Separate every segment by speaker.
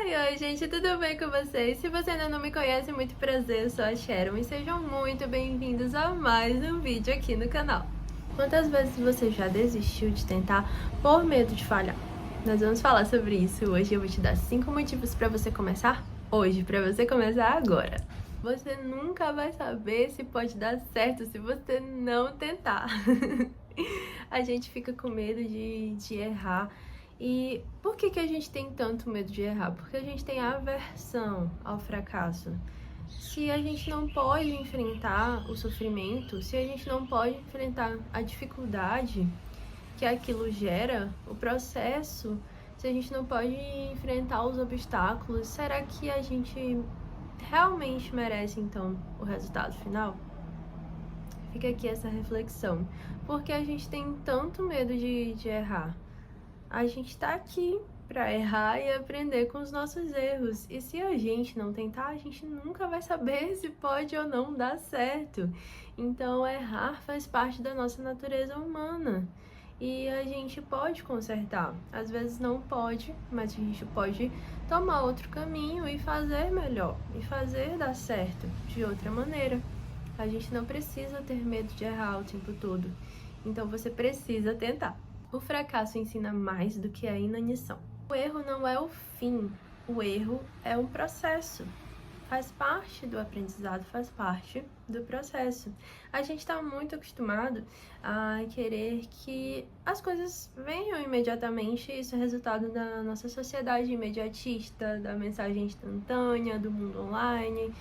Speaker 1: Oi, gente, tudo bem com vocês? Se você ainda não me conhece, muito prazer, eu sou a Sharon e sejam muito bem-vindos a mais um vídeo aqui no canal. Quantas vezes você já desistiu de tentar por medo de falhar? Nós vamos falar sobre isso hoje. Eu vou te dar 5 motivos para você começar hoje, para você começar agora. Você nunca vai saber se pode dar certo se você não tentar. A gente fica com medo de errar. E por que a gente tem tanto medo de errar? Porque a gente tem aversão ao fracasso. Se a gente não pode enfrentar o sofrimento, se a gente não pode enfrentar a dificuldade que aquilo gera, o processo, se a gente não pode enfrentar os obstáculos, será que a gente realmente merece então o resultado final? Fica aqui essa reflexão. Porque a gente tem tanto medo de errar? A gente tá aqui para errar e aprender com os nossos erros. E se a gente não tentar, a gente nunca vai saber se pode ou não dar certo. Então, errar faz parte da nossa natureza humana. E a gente pode consertar. Às vezes não pode, mas a gente pode tomar outro caminho e fazer melhor. E fazer dar certo de outra maneira. A gente não precisa ter medo de errar o tempo todo. Então, você precisa tentar. O fracasso ensina mais do que a inanição. O erro não é o fim, o erro é um processo. Faz parte do aprendizado, faz parte do processo. A gente está muito acostumado a querer que as coisas venham imediatamente. Isso é resultado da nossa sociedade imediatista, da mensagem instantânea, do mundo online.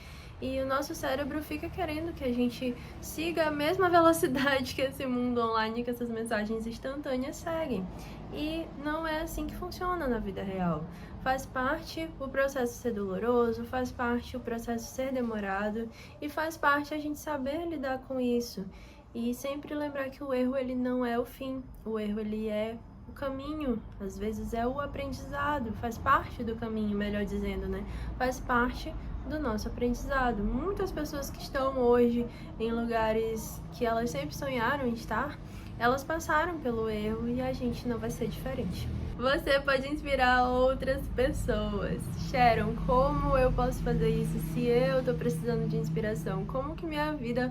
Speaker 1: E o nosso cérebro fica querendo que a gente siga a mesma velocidade que esse mundo online, que essas mensagens instantâneas seguem. E não é assim que funciona na vida real. Faz parte o processo ser doloroso, faz parte o processo ser demorado e faz parte a gente saber lidar com isso. E sempre lembrar que o erro ele não é o fim, o erro ele é o caminho, às vezes é o aprendizado, faz parte do caminho, melhor dizendo, né? Faz parte do nosso aprendizado. Muitas pessoas que estão hoje em lugares que elas sempre sonharam em estar, elas passaram pelo erro e a gente não vai ser diferente. Você pode inspirar outras pessoas. Sharon, como eu posso fazer isso se eu tô precisando de inspiração? Como que minha vida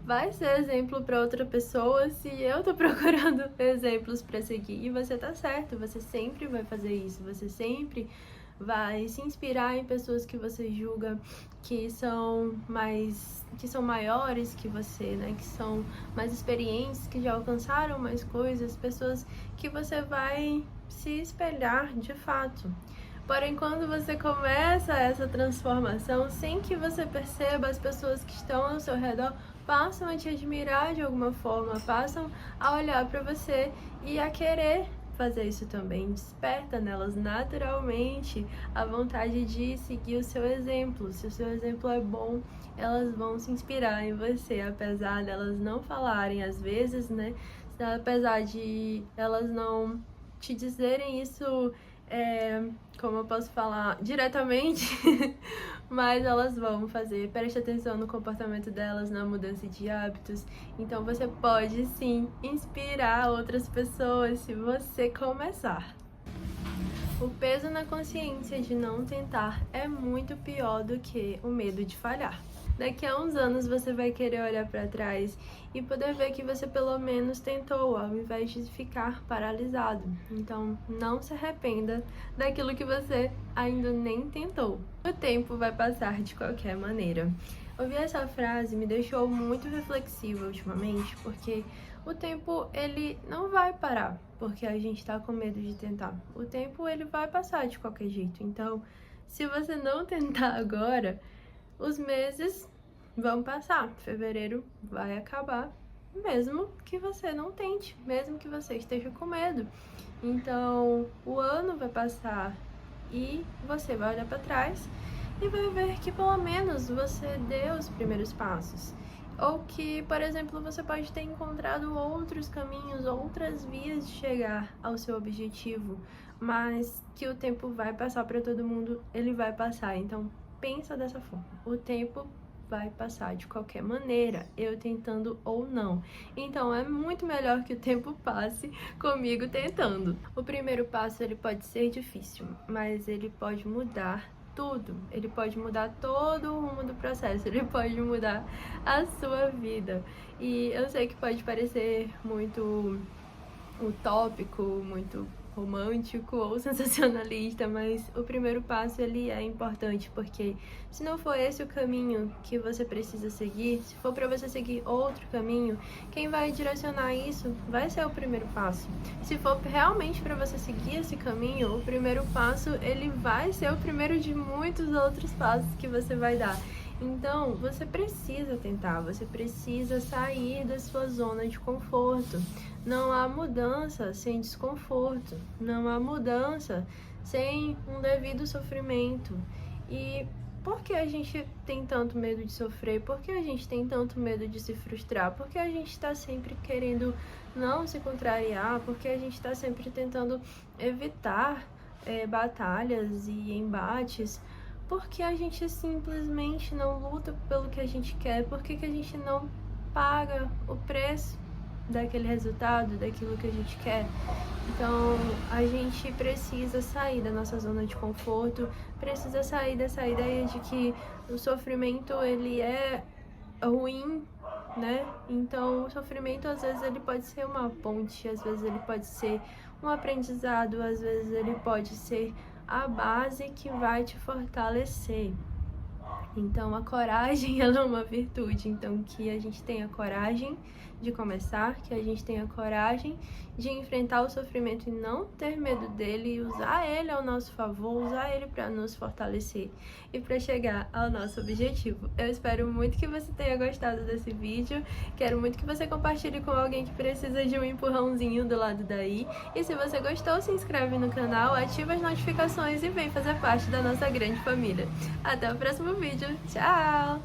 Speaker 1: vai ser exemplo para outra pessoa se eu tô procurando exemplos para seguir? E você tá certo, você sempre vai fazer isso, você sempre vai se inspirar em pessoas que você julga que são maiores que você, né? Que são mais experientes, que já alcançaram mais coisas, pessoas que você vai se espelhar de fato. Porém, quando você começa essa transformação, sem que você perceba, as pessoas que estão ao seu redor passam a te admirar de alguma forma, passam a olhar para você e a querer fazer isso também. Desperta nelas naturalmente a vontade de seguir o seu exemplo. Se o seu exemplo é bom, elas vão se inspirar em você, apesar delas não falarem às vezes, né? Apesar de elas não te dizerem isso, como eu posso falar, diretamente, mas elas vão fazer. Preste atenção no comportamento delas, na mudança de hábitos. Então você pode sim inspirar outras pessoas se você começar. O peso na consciência de não tentar é muito pior do que o medo de falhar. Daqui a uns anos você vai querer olhar para trás e poder ver que você pelo menos tentou, ao invés de ficar paralisado. Então, não se arrependa daquilo que você ainda nem tentou. O tempo vai passar de qualquer maneira. Ouvir essa frase me deixou muito reflexiva ultimamente, porque o tempo ele não vai parar porque a gente tá com medo de tentar. O tempo ele vai passar de qualquer jeito. Então, se você não tentar agora, os meses vão passar, fevereiro vai acabar, mesmo que você não tente, mesmo que você esteja com medo. Então, o ano vai passar e você vai olhar para trás e vai ver que pelo menos você deu os primeiros passos. Ou que, por exemplo, você pode ter encontrado outros caminhos, outras vias de chegar ao seu objetivo, mas que o tempo vai passar para todo mundo, ele vai passar. Então, pensa dessa forma. O tempo vai passar de qualquer maneira, eu tentando ou não. Então é muito melhor que o tempo passe comigo tentando. O primeiro passo ele pode ser difícil, mas ele pode mudar tudo. Ele pode mudar todo o rumo do processo, ele pode mudar a sua vida. E eu sei que pode parecer muito utópico, muito romântico ou sensacionalista, mas o primeiro passo ele é importante, porque se não for esse o caminho que você precisa seguir, se for para você seguir outro caminho, quem vai direcionar isso vai ser o primeiro passo. Se for realmente para você seguir esse caminho, o primeiro passo ele vai ser o primeiro de muitos outros passos que você vai dar. Então, você precisa tentar, você precisa sair da sua zona de conforto. Não há mudança sem desconforto, não há mudança sem um devido sofrimento. E por que a gente tem tanto medo de sofrer? Por que a gente tem tanto medo de se frustrar? Por que a gente está sempre querendo não se contrariar? Por que a gente está sempre tentando evitar batalhas e embates? Porque a gente simplesmente não luta pelo que a gente quer? Por que a gente não paga o preço daquele resultado, daquilo que a gente quer? Então, a gente precisa sair da nossa zona de conforto, precisa sair dessa ideia de que o sofrimento, ele é ruim, né? Então, o sofrimento, às vezes, ele pode ser uma ponte, às vezes ele pode ser um aprendizado, às vezes ele pode ser a base que vai te fortalecer. Então, a coragem, ela é uma virtude. Então, que a gente tenha coragem de começar, que a gente tenha coragem de enfrentar o sofrimento e não ter medo dele, e usar ele ao nosso favor, usar ele para nos fortalecer e para chegar ao nosso objetivo. Eu espero muito que você tenha gostado desse vídeo. Quero muito que você compartilhe com alguém que precisa de um empurrãozinho do lado daí. E se você gostou, se inscreve no canal, ativa as notificações e vem fazer parte da nossa grande família. Até o próximo vídeo. Tchau!